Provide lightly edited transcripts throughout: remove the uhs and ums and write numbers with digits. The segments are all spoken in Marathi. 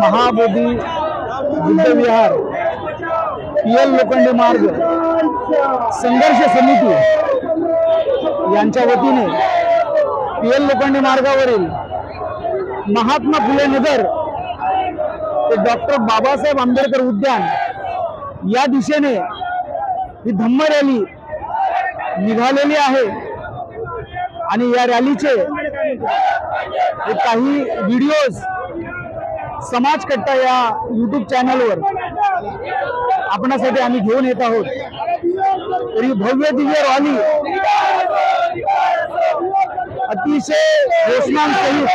महाबोधी बुद्धविहार PL लोखंडे मार्ग संघर्ष समिती यांच्या वतीने PL लोखंडे मार्गावरील महात्मा फुले नगर ते डॉक्टर बाबासाहेब आंबेडकर उद्यान या दिशेने ही धम्म रॅली निघालेली आहे आणि या रॅलीचे काही व्हिडिओज समाज कट्टा या YouTube चॅनलवर आपणासाठी आम्ही घेऊन येत आहोत। तरी भव्य दिव्य रॅली अतिशय घोषणां सहित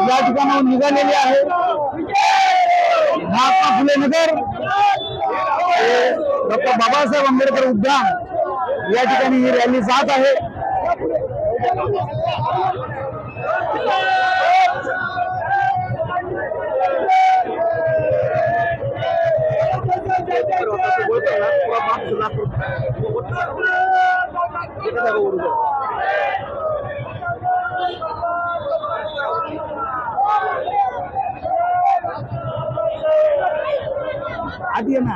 या ठिकाणाहून निघालेली आहे। महात्मा फुले नगर डॉक्टर बाबासाहेब आंबेडकर उद्यान या ठिकाणी ही रॅली जात आहे। आदि ना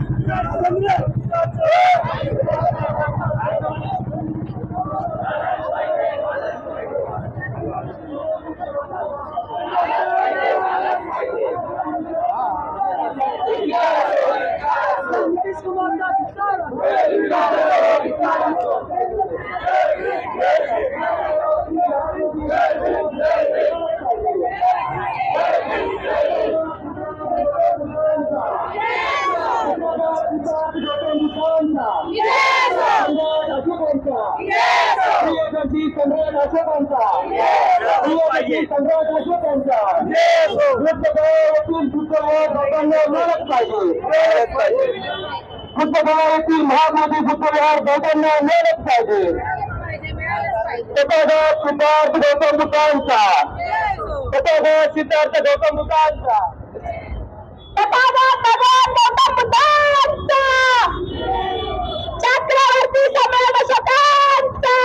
महाबोधी बुद्धविहार गौतमना मिळालंच पाहिजे। तथागत सिद्धार्थ गौतम बुद्धांचा, तथागत सिद्धार्थ गौतम बुद्धांचा, तथागत भगवान गौतम बुद्धांचा, चक्रवर्ती समावेशकांचा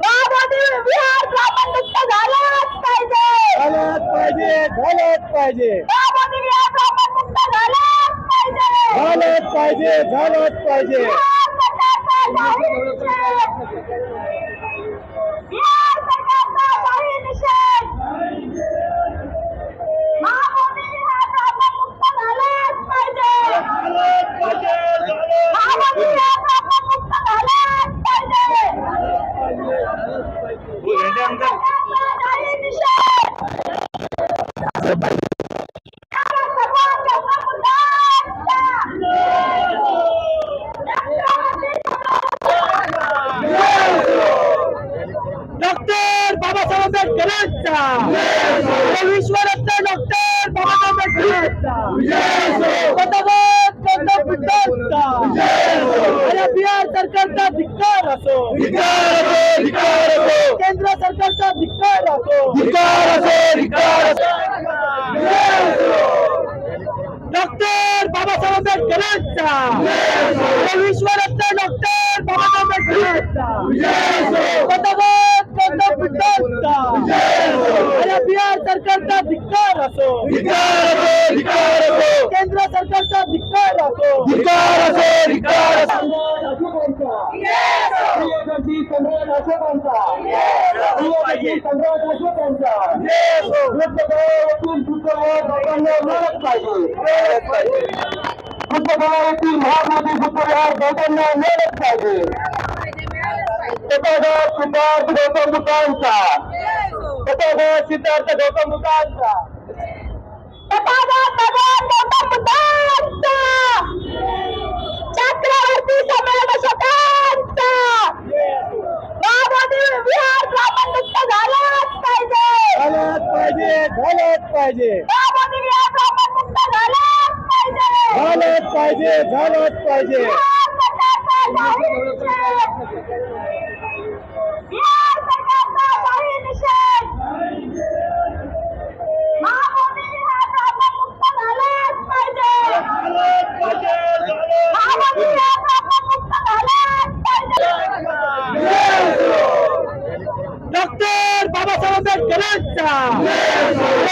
महाबोधी विहार ग्रामोन्मुक्त झालाच पाहिजे, झालाच पाहिजे, झालाच पाहिजे। महाबोधी विहार ग्रामोन्मुक्त झालाच पाहिजे, झालाच पाहिजे, झालाच पाहिजे। डॉक्टर बाबासाहेब आंबेडकरांचा, विश्वरत्न डॉक्टर बाबासाहेब आंबेडकरांचा, तथागत गौतम बुद्धांचा आणि बिहार सरकारचा धिक्कार असो, केंद्र सरकारचा धिक्कार असो, डॉक्टर बाबासाहेब आंबेडकरांचा, विश्वरत्न डॉक्टर बाबासाहेब आंबेडकरांचा, तथागत गौतम बुद्धांचा आणि बिहार सरकारचा धिक्कार असो, केंद्र सरकारचा धिक्कार असो, महाबोधी बुद्धविहार गौतमना मिळालंच पाहिजे। तथागत सिद्धार्थ गौतम बुद्धांचा, तथागत सिद्धार्थ गौतम बुद्धांचा, तथागत भगवान गौतम बुद्धांचा, चक्रवर्ती समावेशकांचा महाबोधी विहार ग्रामोन्मुक्त झालाच पाहिजे, झालाच पाहिजे, झालाच पाहिजे। महाबोधी विहार ग्रामोन्मुक्त झालाच पाहिजे, झालाच पाहिजे, झालाच पाहिजे। डॉक्टर बाबासाहेब आंबेडकरांचा,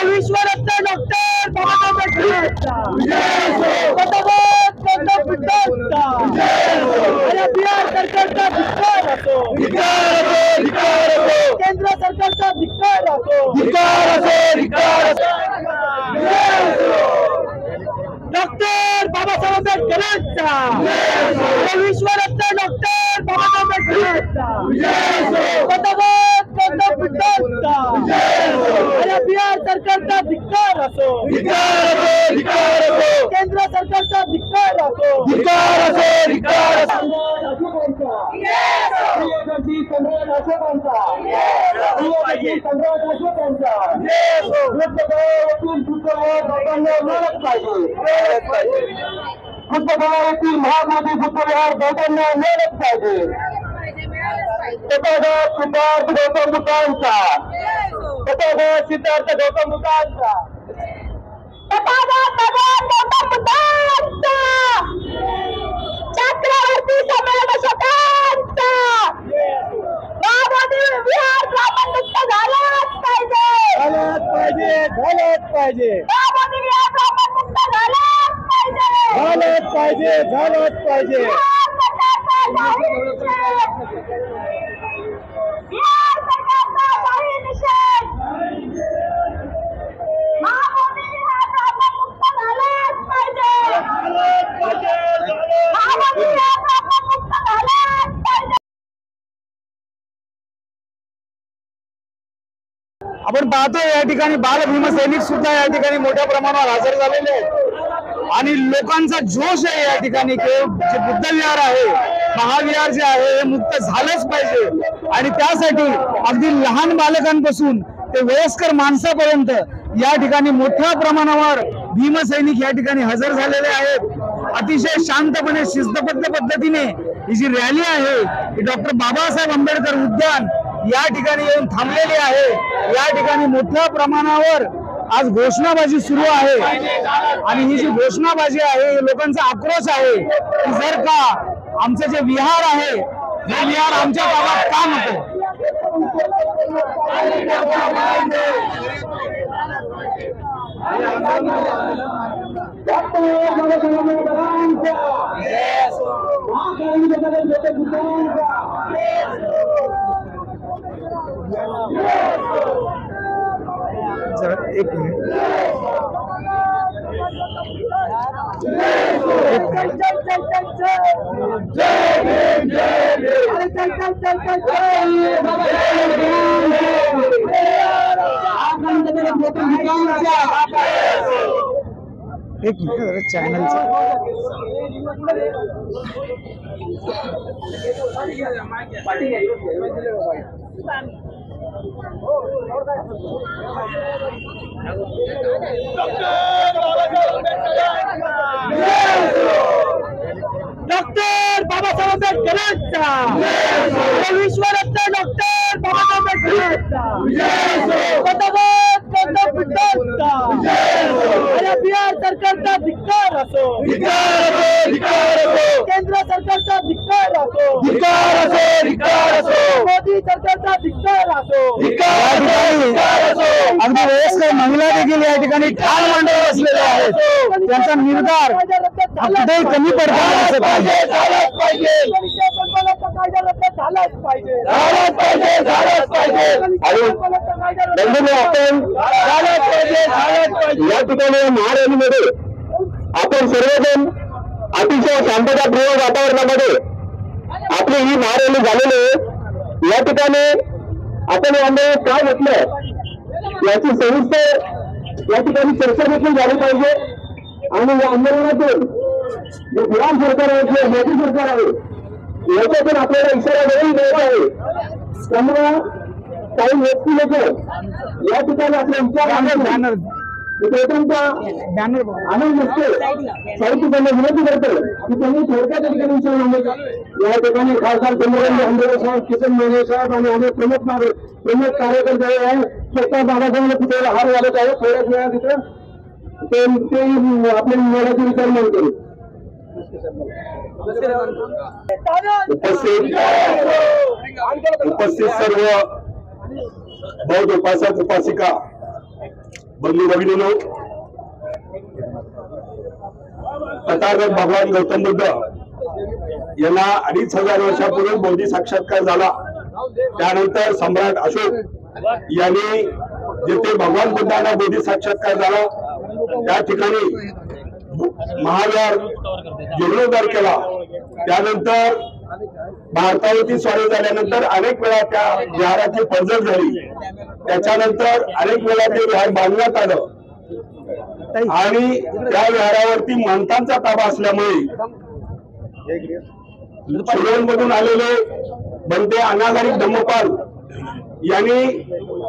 विश्वरत्न डॉक्टर डॉक्टर बाबासाहेब आंबेडकरांचा विश्वरत्न डॉक्टर बाबासाहेब आंबेडकरांचा बिहार सरकारचा धिक्कार असो, केंद्र सरकारचा धिक्कार असो, बुद्धगयातील महात्मा बुद्धविहार दोघांना मिळालंच पाहिजे. सिद्धार्थ गौतम बुद्धांचा, सिद्धार्थ गौतम बुद्धांचा, भगवान गौतम बुद्धांचा, चक्रवर्ती सम्राट अशोकांचा विहार ब्राह्मणमुक्त झालाच पाहिजे, झालाच पाहिजे, झालाच पाहिजे. विहार ब्राह्मणमुक्त झालाच पाहिजे, झालाच पाहिजे, झालाच पाहिजे. बिहार सरकारचा जाहीर निषेध. महामोदी विहार ब्राह्मणमुक्त झालाच पाहिजे, महामोदी विहार ब्राह्मणमुक्त झालाच पाहिजे. आपण पाहतोय या ठिकाणी बाल भीमसैनिक सुद्धा या ठिकाणी मोठ्या प्रमाणावर हजर झालेले आहेत आणि लोकांचा जोश आहे या ठिकाणी की जे बुद्ध विहार आहे, महाविहार जे आहे हे मुक्त झालंच पाहिजे आणि त्यासाठी अगदी लहान बालकांपासून ते वयस्कर माणसापर्यंत या ठिकाणी मोठ्या प्रमाणावर भीमसैनिक या ठिकाणी हजर झालेले आहेत. अतिशय शांतपणे शिस्तबद्ध पद्धतीने ही जी रॅली आहे ही डॉक्टर बाबासाहेब आंबेडकर उद्यान या ठिकाणी येऊन थांबलेली आहे. या ठिकाणी मोठ्या प्रमाणावर आज घोषणाबाजी सुरू आहे आणि ही जी घोषणाबाजी आहे लोकांचा आक्रोश आहे की जर का आमचं जे विहार आहे हे विहार आमच्या गावात का नको. एक मिनिट चॅनलचं डॉक्टर बाबासाहेब आंबेडकरांचा विश्वरत्न डॉक्टर बाबासाहेब आंबेडकरांचा बिहार सरकारचा धिक्कार असो, केंद्र सरकारचा धिक्कार असो, मोदी सरकारचा धिक्कार असो. अगदी वयस्कर महिला देखील या ठिकाणी ठाण मांडत बसलेल्या आहेत. त्यांचा निर्धार कुठेही कमी पडता दिसत नाही. या ठिकाणी महारॅलीमध्ये आपण सर्वजण अतिशय शांततापूर्वक वातावरणामध्ये आपली ही महारॅली झालेली आहे. या ठिकाणी आपण यामध्ये काय म्हटलं याची सविस्तर या ठिकाणी चर्चा देखील झाली पाहिजे आणि या आंदोलनातून जे बिहार सरकार आहे जे मोदी सरकार आहे याच्यातून आपल्याला इशारा देऊन मिळत आहे. त्यामुळे काही व्यक्ती लोक या ठिकाणी आपले विचार आनंद नसते साहित्य त्यांना विनंती करतो की त्यांनी थोडक्यात या ठिकाणी विचार मांडले. या ठिकाणी खासदार चंद्रकांत आंबेडकर साहेब, किसन मेघे साहेब आणि अनेक प्रमुख कार्यकर्ते आहेत. स्वतः बाबासाहेबांना पुतळ्याला हार घालत आहे. थोड्याच वेळा तिथं ते आपल्या निवडाचे विचार मांडतो. उपस्थित सर्व बौद्ध उपासक उपासिका बंधू भगिनीनो, तथागत भगवान गौतम बुद्ध यांना 2500 वर्षापूर्वी बौद्धी साक्षात्कार झाला. त्यानंतर सम्राट अशोक यांनी जिथे भगवान बुद्धांना बोधी साक्षात्कार झाला त्या ठिकाणी महाविहार जीर्णोद्धार केला। त्यानंतर भारतावरती स्वारी झाल्यानंतर अनेक वेळा त्या विहाराची पडझड झाली। त्याच्यानंतर अनेक वेळा ते विहार बांधण्यात आलं आणि त्या विहारावरती महंतांचा ताबा असल्यामुळे शिरोडमधून आलेले बनते अनागारिक धम्मपाल यांनी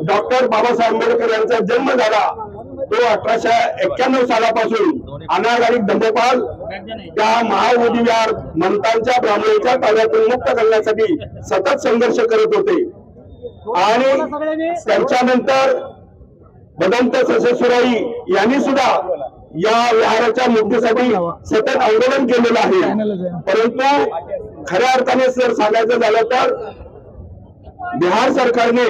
डॉक्टर बाबासाहेब आंबेडकर यांचा जन्म झाला तो 1891 सालापासून अनागारिक धम्मपाल त्या महाबोधी विहार महंतांच्या ब्राह्मणांच्या ताब्यातून मुक्त करण्यासाठी सतत संघर्ष करत होते। आणि त्यांच्यानंतर भदंत ससेश्वराई यांनी सुद्धा या विहाराच्या मुक्तीसाठी सतत आंदोलन केलेलं आहे। परंतु खऱ्या अर्थाने जर सांगायचं झालं तर बिहार सरकारने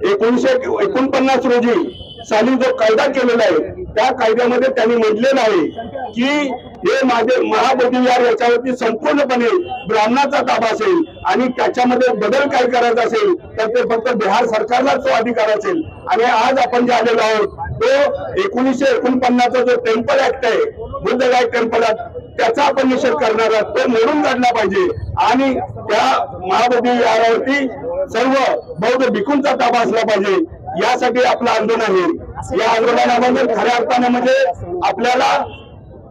1949 रोजी साली जो कायदा केलेला आहे त्या कायद्यामध्ये त्यांनी म्हटलेलं आहे की हे माझे महाबोधी विहार याच्यावरती संपूर्णपणे ब्राह्मणाचा ताबा असेल आणि त्याच्यामध्ये बदल काय करायचा असेल तर ते फक्त बिहार सरकारलाच तो अधिकार असेल। आणि आज आपण जे आलेलो आहोत तो 1949चा जो टेम्पल ऍक्ट आहे बुद्ध गाईड टेम्पल ऍक्ट त्याचा आपण निषेध करणार आहोत, तो मोडून काढला पाहिजे आणि त्या महाबोधी विहारावरती सर्व बौद्ध भिक्खूंचा ताबा असला पाहिजे यासाठी आपलं आंदोलन आहे। या आंदोलनामध्ये खऱ्या अर्थाने म्हणजे आपल्याला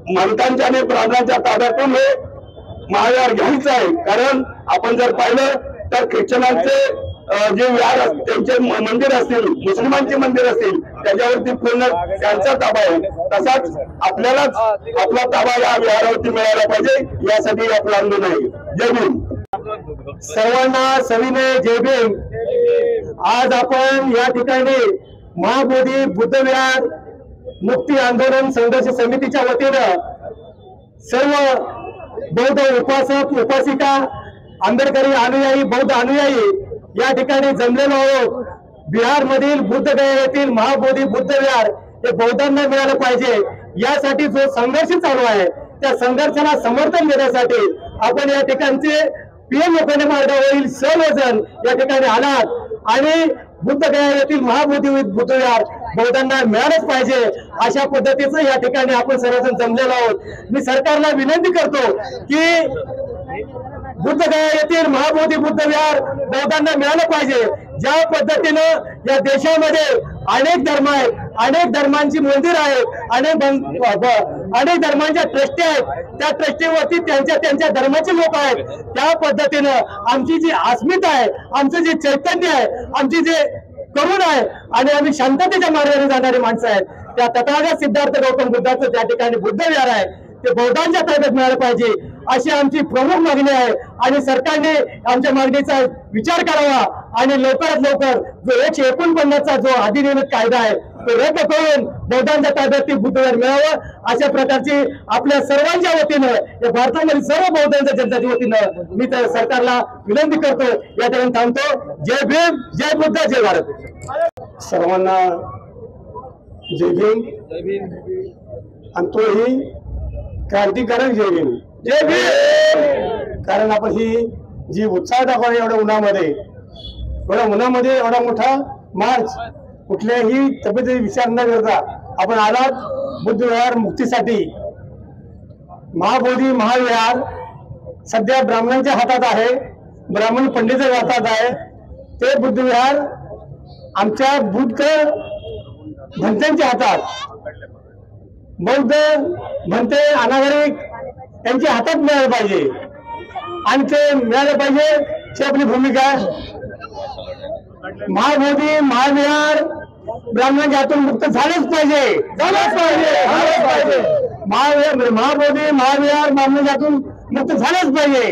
महंतांच्या आणि ब्राह्मणांच्या ताब्यातून हे महाविहार घ्यायचं आहे। कारण आपण जर पाहिलं तर ख्रिश्चनांचे जे विहार त्यांचे मंदिर असतील मुस्लिमांचे मंदिर असतील त्याच्यावरती पूर्ण त्यांचा ताबा आहे, तसाच आपल्यालाच आपला ताबा या विहारावरती मिळाला पाहिजे यासाठी आपलं आंदोलन आहे। जय भीम। सर्वांना सविनय जय भीम। आज आपण या ठिकाणी महाबोधी बुद्ध विहार मुक्ती आंदोलन संघर्ष समितीच्या वतीनं सर्व बौद्ध उपासक उपासिका आंबेडकरी अनुयायी बौद्ध अनुयायी या ठिकाणी जमलेलो आहोत। बिहार मधील बुद्धगया येथील महाबोधी बुद्ध विहार हे बौद्धांना मिळालं पाहिजे यासाठी जो संघर्ष चालू आहे त्या संघर्षाला समर्थन देण्यासाठी आपण या ठिकाणचे पीएम लोखंडे मार्गावरील सर्वजण या ठिकाणी आलात आणि बुद्धगया येथील महाबोधी बुद्ध विहार बौद्धांना मिळालंच पाहिजे अशा पद्धतीचं या ठिकाणी आपण सर्वजण जमलेलो आहोत। मी सरकारला विनंती करतो की बुद्धगया येथील महाबोधी बुद्ध विहार बौद्धांना मिळालं पाहिजे। ज्या पद्धतीनं या देशामध्ये अनेक धर्म आहेत, अनेक धर्मांची मंदिर आहेत, अनेक धर्मांच्या ट्रस्टी आहेत, त्या ट्रस्टीवरती त्यांच्या धर्माचे लोक आहेत। त्या पद्धतीनं आमची जी अस्मिता आहे, आमचं जे चैतन्य आहे, आमची जे करुण आहे आणि आम्ही शांततेच्या मार्गाने जाणारी माणसं आहेत, त्या तथागत सिद्धार्थ गौतम बुद्धाचं त्या ठिकाणी बुद्ध विहार आहे ते बौद्धांच्या ताब्यात मिळालं पाहिजे अशी आमची प्रमुख मागणी आहे। आणि सरकारने आमच्या मागणीचा विचार करावा आणि लवकरात लवकर जो 149चा जो अधिनियमित कायदा आहे तो रद्द करून बौद्धांच्या ताब्यात बुद्ध विहार मिळावं अशा प्रकारची आपल्या सर्वांच्या वतीनं या भारतामधील सर्व बौद्धांच्या जनतेच्या वतीनं मी तर सरकारला विनंती करतो। या ठिकाणी थांबतो। जय भीम, जय बुद्ध, जय भारत। सर्वांना जय भीम आणि तोही क्रांतिकारक जय भीम। जय भीम। कारण आपण ही जी उत्साह दाखवला एवढ्या उन्हामध्ये एवढा मोठा मार्च कुठल्याही तब्येतीचा विचार न करता आपण आलात बुद्ध विहार मुक्तीसाठी। महाबोधी महाविहार सध्या ब्राह्मणांच्या हातात आहे, ब्राह्मण पंडितांच्या हातात आहे। ते बुद्ध विहार आमच्या बुद्ध भंत्यांच्या हातात, बौद्ध भंते अनागरिक यांच्या हातात मिळालं पाहिजे आणि ते मिळालं पाहिजे ही आपली भूमिका आहे। महाबोधी महाविहार ब्राह्मणांच्या हातून मुक्त झालंच पाहिजे, महाबोधी महाविहार ब्राह्मणांच्या हातून मुक्त झालंच पाहिजे।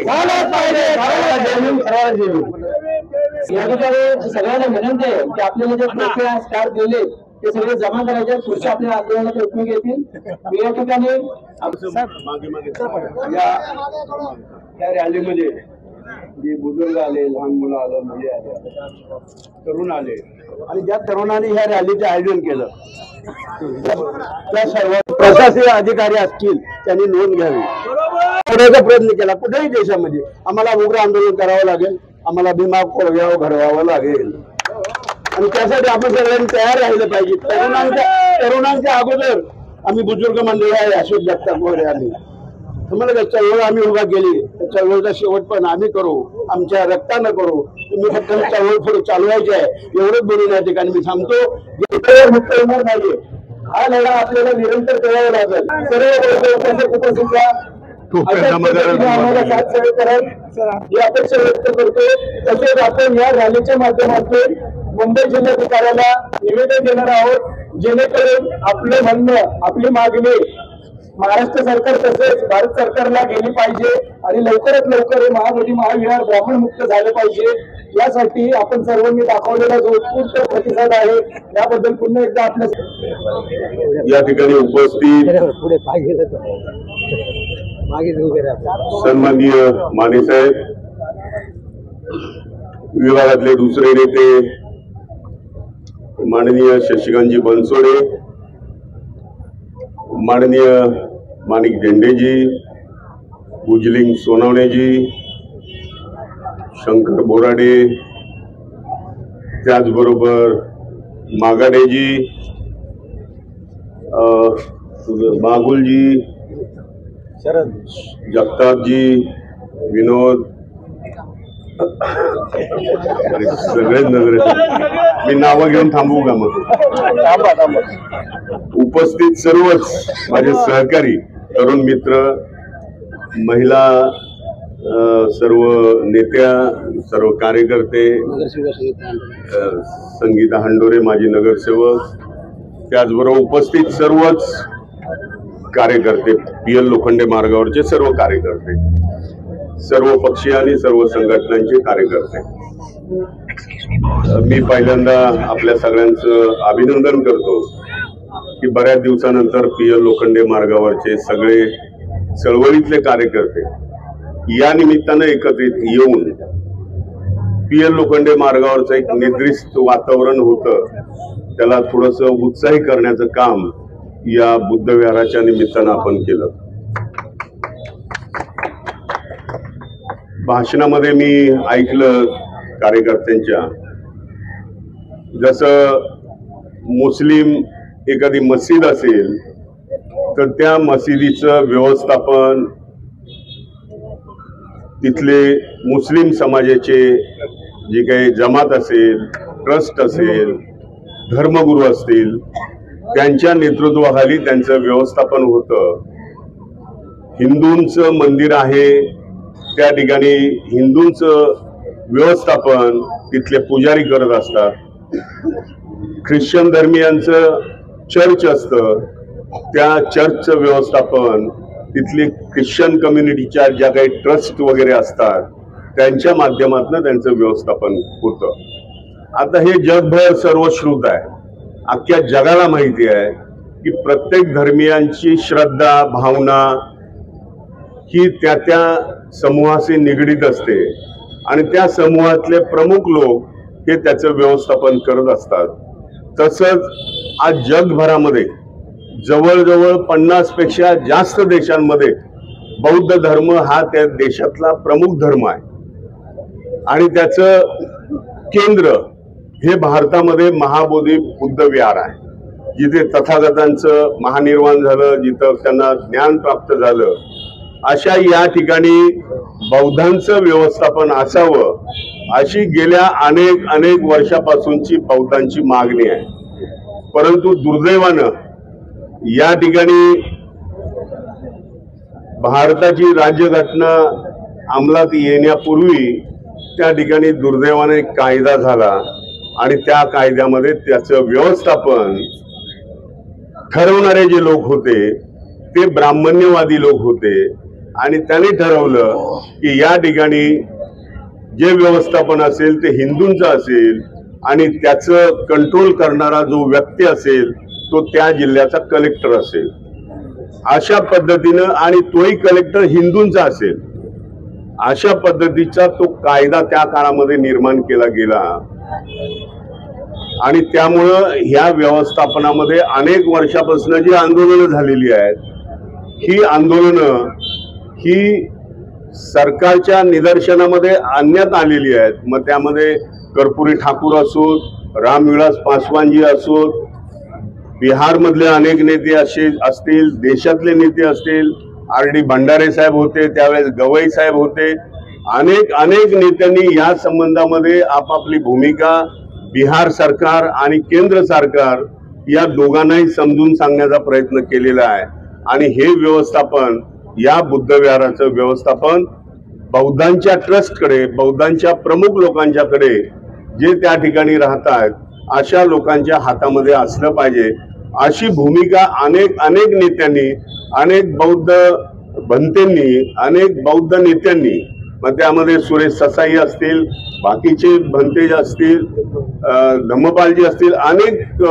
या ठिकाणी सगळ्यांना विनंती आहे की आपल्याला जे प्रक्रिया स्टार्ट दिले ते सगळे जमा करायचे, पुढच्या आपल्या आंदोलनाचे उपयोग येतील। मी या ठिकाणी या रॅलीमध्ये जे बुजुर्ग आले, लहान मुलं आलं, मुली आल्या, तरुण आले आणि ज्या तरुणांनी ह्या रॅलीचे आयोजन केलं त्या सर्व प्रशासकीय अधिकारी असतील त्यांनी नोंद घ्यावी। करण्याचा प्रयत्न केला कुठेही देशामध्ये आम्हाला उग्र आंदोलन करावं लागेल, आम्हाला भीमा कोळव्यावर घडवावं लागेल। आणि त्यासाठी आपण सगळ्यांनी तयार राहिलं पाहिजे. तरुणांच्या अगोदर आम्ही बुजुर्ग मंडळी आहे, अशोक जगताप वगैरे आम्ही तुम्हाला का चळवळ आम्ही उभा केली, त्या चळवळचा शेवट पण आम्ही करू, आमच्या रक्तानं करू. तुम्ही फक्त चळवळ पुढे चालवायची आहे एवढंच बोलून या ठिकाणी मी थांबतो. मुक्त होणार नाही, हा लढा आपल्याला निरंतर करावा लागेल. सर्व उपस्थित आम्हाला साथ सहकार्य कराल ही अपेक्षा व्यक्त करतो. तसेच आपण या रॅलीच्या माध्यमातून मुंबई जिल्हाधिकाऱ्याला निवेदन देणार आहोत, जेणेकरून आपलं म्हणणं, आपली मागणी महाराष्ट्र सरकार तसेच भारत सरकारला गेली पाहिजे आणि लवकरात लवकर हे महाबोधी महाविहार ब्राह्मण मुक्त झाले पाहिजे. यासाठी आपण सर्वांनी दाखवलेला जो उत्स्फूर्त प्रतिसाद आहे याबद्दल पुन्हा एकदा आपल्या या ठिकाणी उपस्थित सन्माननीय मानेसाहेब, विभागातले दुसरे नेते माननीय शशिकांतजी बनसोडे, माननीय माणिक झेंडेजी, भुजलिंग सोनवणेजी, शंकर बोराडे, त्याचबरोबर मागाडेजी, मागुलजी, शरद जगतापजी, विनोद, सगळेच नजरे मी नावं घेऊन थांबवू का मग? उपस्थित सर्वच माझे सहकारी, तरुण मित्र, महिला, सर्व नेत्या, सर्व कार्यकर्ते, संगीता हंडोरे माजी नगरसेवक, त्याचबरोबर उपस्थित सर्वच कार्यकर्ते, PL लोखंडे मार्गावरचे सर्व कार्यकर्ते, सर्व पक्षीय आणि सर्व संघटनांचे कार्यकर्ते, मी पहिल्यांदा आपल्या सगळ्यांचं अभिनंदन करतो की बऱ्याच दिवसानंतर PL लोखंडे मार्गावरचे सगळे चळवळीतले कार्यकर्ते या निमित्तानं एकत्रित येऊन PL लोखंडे मार्गावरचं एक निद्रिस्त वातावरण होतं त्याला थोडंसं उत्साही करण्याचं काम या बुद्ध विहाराच्या निमित्तानं आपण केलं. भाषणामध्ये मी ऐकलं कार्यकर्त्यांच्या, जसं मुस्लिम एखादी मस्जिद असेल तर त्या मशिदीचं व्यवस्थापन तिथले मुस्लिम समाजाचे जे काही जमात असेल, ट्रस्ट असेल, धर्मगुरू असतील त्यांच्या नेतृत्वाखाली त्यांचं व्यवस्थापन होतं. हिंदूंचं मंदिर आहे त्या ठिकाणी हिंदूंचं व्यवस्थापन तिथले पुजारी करत असतात. ख्रिश्चन धर्मियांचं चर्च असतं, त्या चर्चचं व्यवस्थापन तिथली ख्रिश्चन कम्युनिटीच्या ज्या काही ट्रस्ट वगैरे असतात त्यांच्या माध्यमातून त्यांचं व्यवस्थापन होतं. आता हे जगभर सर्वश्रुत आहे, अख्ख्या जगाला माहिती आहे की प्रत्येक धर्मियांची श्रद्धा भावना ही त्या त्या समूहाशी निगडीत असते आणि त्या समूहातले प्रमुख लोक हे त्याचं व्यवस्थापन करत असतात. तसंच आज जगभरामध्ये जवळजवळ 50 पेक्षा जास्त देशांमध्ये बौद्ध धर्म हा त्या देशातला प्रमुख धर्म आहे आणि त्याचं केंद्र हे भारतामध्ये महाबोधी बुद्ध विहार आहे, जिथे तथागतांचं महानिर्वाण झालं, जिथं त्यांना ज्ञान प्राप्त झालं. अशा या ठिकाणी बौद्धांचं व्यवस्थापन असावं अशी गेल्या अनेक वर्षापासूनची बौद्धांची मागणी आहे. परंतु दुर्दैवानं या ठिकाणी भारताची राज्यघटना अंमलात येण्यापूर्वी त्या ठिकाणी दुर्दैवाने कायदा झाला आणि त्या कायद्यामध्ये त्याचं व्यवस्थापन ठरवणारे जे लोक होते ते ब्राह्मण्यवादी लोक होते आणि त्यांनी ठरवलं की या ठिकाणी जे व्यवस्थापन असेल ते हिंदूंचं असेल आणि त्याचं कंट्रोल करणारा जो व्यक्ती असेल तो त्या जिल्ह्याचा कलेक्टर असेल. अशा पद्धतीनं आणि तोही कलेक्टर हिंदूंचा असेल अशा पद्धतीचा तो कायदा त्या काळामध्ये निर्माण केला गेला आणि त्यामुळं ह्या व्यवस्थापनामध्ये अनेक वर्षापासून जी आंदोलनं झालेली आहेत ही आंदोलनं ही सरकारच्या निदर्शनामध्ये आणण्यात आलेली आहेत. मग त्यामध्ये कर्पुरी ठाकूर असोत रामविलास पासवानजी असो, बिहारमधले अनेक नेते असे असतील, देशातले नेते असतील, RD भंडारे साहेब होते, त्यावेळेस गवई साहेब होते, अनेक नेत्यांनी या संबंधामध्ये आपापली भूमिका बिहार सरकार आणि केंद्र सरकार या दोघांनाही समजून सांगण्याचा प्रयत्न केलेला आहे. आणि हे व्यवस्थापन, या बुद्धविहाराचं व्यवस्थापन बौद्धांच्या ट्रस्टकडे, बौद्धांच्या प्रमुख लोकांच्याकडे, जे त्या ठिकाणी राहतात अशा लोकांच्या हातामध्ये असलं पाहिजे. अशी भूमिका अनेक नेत्यांनी, अनेक बौद्ध भंतेंनी, अनेक बौद्ध नेत्यांनी, मग त्यामध्ये सुरेश ससाई असतील, बाकीचे भंते असतील, धम्मपालजी असतील, अनेक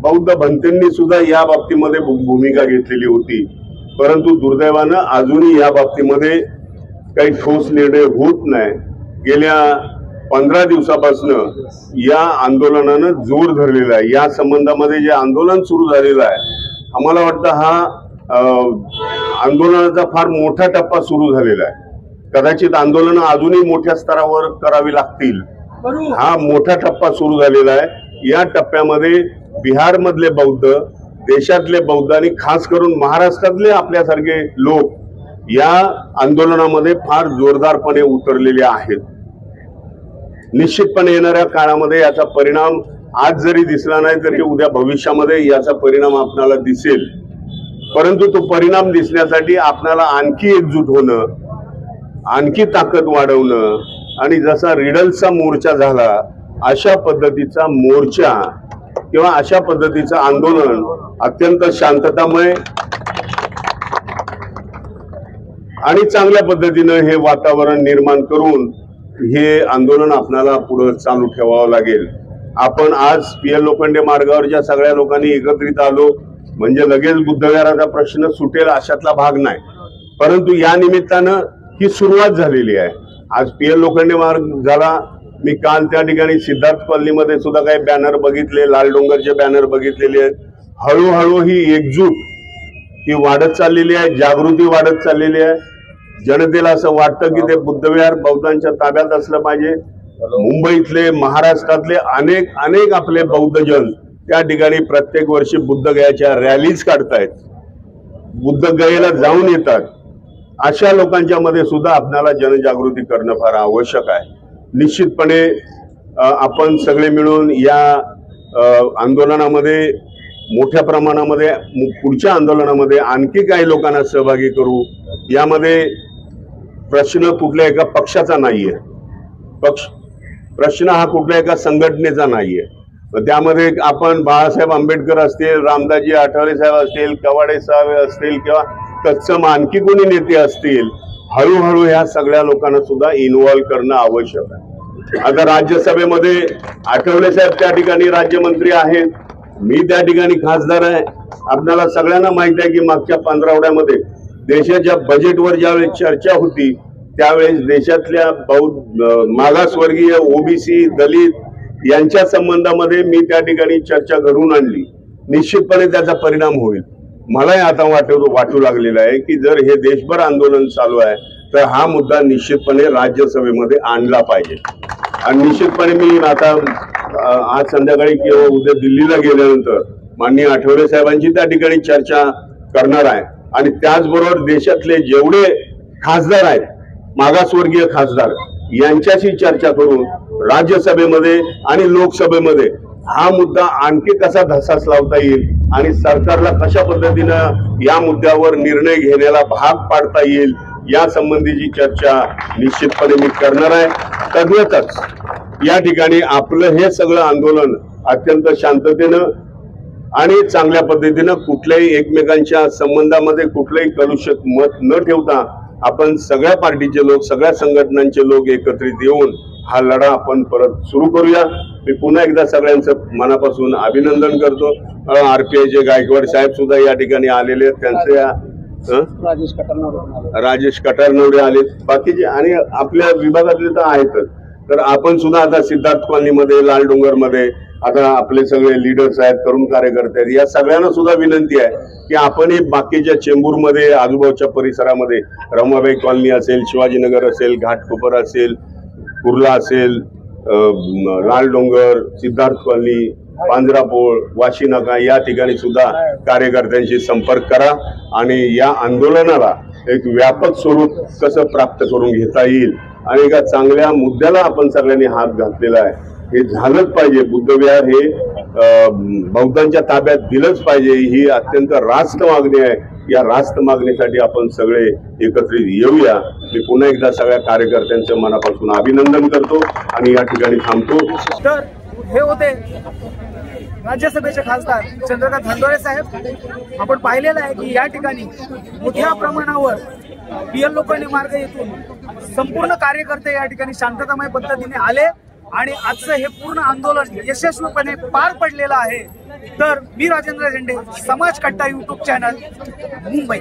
बौद्ध भंतेंनी सुद्धा या बाबतीमध्ये भूमिका घेतलेली होती. परंतु दुर्दैवानं अजूनही या बाबतीमध्ये काही ठोस निर्णय होत नाही. गेल्या 15 दिवसापासून या आंदोलनानं जोर धरलेला आहे. या संबंधामध्ये जे आंदोलन सुरू झालेलं आहे, आम्हाला वाटतं हा आंदोलनाचा फार मोठा टप्पा सुरू झालेला आहे. कदाचित आंदोलन अजूनही मोठ्या स्तरावर करावी लागतील. हा मोठा टप्पा सुरू झालेला आहे. या टप्प्यामध्ये बिहारमधले बौद्ध, देशातले बौद्ध आणि खास करून महाराष्ट्रातले आपल्यासारखे लोक या आंदोलनामध्ये फार जोरदारपणे उतरलेले आहेत. निश्चितपणे येणाऱ्या काळामध्ये याचा परिणाम आज जरी दिसला नाही तरी उद्या भविष्यामध्ये याचा परिणाम आपल्याला दिसेल. परंतु तो परिणाम दिसण्यासाठी आपल्याला आणखी एकजूट होणं, आणखी ताकद वाढवणं आणि जसा रिडल्सचा मोर्चा झाला अशा पद्धतीचा मोर्चा किंवा अशा पद्धतीचं आंदोलन अत्यंत शांततामय आणि चांगल्या पद्धतीनं हे वातावरण निर्माण करून हे आंदोलन आपल्याला पुढे चालू ठेवावं लागेल. आपण आज PL लोखंडे मार्गावरच्या सगळ्या लोकांनी एकत्रित आलो म्हणजे लगेच बुद्धविहाराचा प्रश्न सुटेल अशातला भाग नाही. परंतु या निमित्तानं ही सुरुवात झालेली आहे. आज PL लोखंडे मार्ग झाला. मी काल त्या ठिकाणी सिद्धार्थ कॉलनीमध्ये सुद्धा काही बॅनर बघितले, लाल डोंगरचे बॅनर बघितलेले आहेत. हळूहळू ही एकजूट ही वाढत चाललेली आहे, जागृती वाढत चाललेली आहे. जनतेला असं वाटतं की ते बुद्धविहार बौद्धांच्या ताब्यात असलं पाहिजे. मुंबईतले, महाराष्ट्रातले अनेक आपले बौद्धजन त्या ठिकाणी प्रत्येक वर्षी बुद्धगयाच्या रॅलीज काढतायत, बुद्धगयेला जाऊन येतात. अशा लोकांच्या मध्ये सुद्धा आपल्याला जनजागृती करणं फार आवश्यक आहे. निश्चितपणे आपण सगळे मिळून या आंदोलनामध्ये मोठ्या प्रमाणामध्ये पुढच्या आंदोलनामध्ये आणखी काही लोकांना सहभागी करू. यामध्ये प्रश्न कुठल्या एका पक्षाचा नाहीये, प्रश्न हा कुठल्या एका संघटनेचा नाहीये. त्यामध्ये आपण बाळासाहेब आंबेडकर असतील, रामदासजी आठवले साहेब असतील, कवाडे साहेब असतील किंवा तत्सम आणखी कोणी नेते असतील, हळूहळू ह्या सगळ्या लोकांना सुद्धा इन्व्हॉल्व करणं आवश्यक आहे. आता राज्यसभेमध्ये आठवले साहेब त्या ठिकाणी राज्यमंत्री आहेत, मी त्या ठिकाणी खासदार आहे. आपल्याला सगळ्यांना माहित आहे की मागच्या 15 आठवड्यामध्ये देशाच्या बजेटवर ज्यावेळेस चर्चा होती त्यावेळेस देशातल्या मागासवर्गीय, OBC, दलित यांच्या संबंधामध्ये मी त्या ठिकाणी चर्चा घडवून आणली. निश्चितपणे त्याचा परिणाम होईल. मलाही आता वाटू लागलेला आहे की जर हे देशभर आंदोलन चालू आहे तर हा मुद्दा निश्चितपणे राज्यसभेमध्ये आणला पाहिजे. आणि निश्चितपणे मी आता आज संध्याकाळी किंवा उद्या दिल्लीला गेल्यानंतर माननीय आठवले साहेबांची त्या ठिकाणी चर्चा करणार आहे. आणि त्याचबरोबर देशातले जेवढे खासदार आहेत, मागासवर्गीय खासदार, यांच्याशी चर्चा करून राज्यसभेमध्ये आणि लोकसभेमध्ये हा मुद्दा आणखी कसा धसास लावता येईल आणि सरकारला कशा पद्धतीनं या मुद्द्यावर निर्णय घेण्याला भाग पाडता येईल या संबंधीची चर्चा निश्चितपणे मी करणार आहे. तद्वतच या ठिकाणी आपलं हे सगळं आंदोलन अत्यंत शांततेनं आणि चांगल्या पद्धतीनं कुठल्याही एकमेकांच्या संबंधामध्ये कुठलंही कलुषित मत न ठेवता आपण सगळ्या पार्टीचे लोक, सगळ्या संघटनांचे लोक एकत्रित येऊन हा लढा आपण परत सुरू करूया. मी पुन्हा एकदा सगळ्यांचं मनापासून अभिनंदन करतो. RPIचे गायकवाड साहेब सुद्धा या ठिकाणी आलेले आहेत, त्यांचे राजेश कटारनवडे आले, बाकीचे आणि आपल्या विभागातले तर आहेतच. तर आपण सुद्धा आता सिद्धार्थ कॉलनीमध्ये, लाल डोंगरमध्ये आता आपले सगळे लीडर्स आहेत, तरुण कार्यकर्ते आहेत, या सगळ्यांना सुद्धा विनंती आहे की आपणही बाकीच्या चेंबूरमध्ये, आजूबाजूच्या परिसरामध्ये, रमाबाई कॉलनी असेल, शिवाजीनगर असेल, घाटकोपर असेल, कुर्ला असेल, लाल डोंगर, सिद्धार्थ कॉलनी, पांजरापोळ, वाशी नाका या ठिकाणी सुद्धा कार्यकर्त्यांशी संपर्क करा आणि या आंदोलनाला एक व्यापक स्वरूप कसं प्राप्त करून घेता येईल आणि एका चांगल्या मुद्द्याला आपण सगळ्यांनी हात घातलेला आहे. हे झालंच पाहिजे. बुद्धविहार हे बौद्धांच्या ताब्यात दिलंच पाहिजे. ही अत्यंत रास्त मागणी आहे. या रास्त मागणीसाठी आपण सगळे एकत्रित येऊया. मी पुन्हा एकदा सगळ्या कार्यकर्त्यांचं मनापासून अभिनंदन करतो आणि या ठिकाणी थांबतो. तर हे होते राज्यसभेचे खासदार चंद्रकांत धनंजय साहेब. आपण पाहिलेलं आहे की या ठिकाणी मोठ्या प्रमाणावर पीएल लोखंडे मार्ग येथून संपूर्ण कार्यकर्ते या ठिकाणी शांततामय पद्धतीने आले आणि आजचं हे पूर्ण आंदोलन यशस्वीपणे पार पडलेलं आहे. तर मी राजेंद्र झेंडे, समाज कट्टा YouTube चॅनल, मुंबई.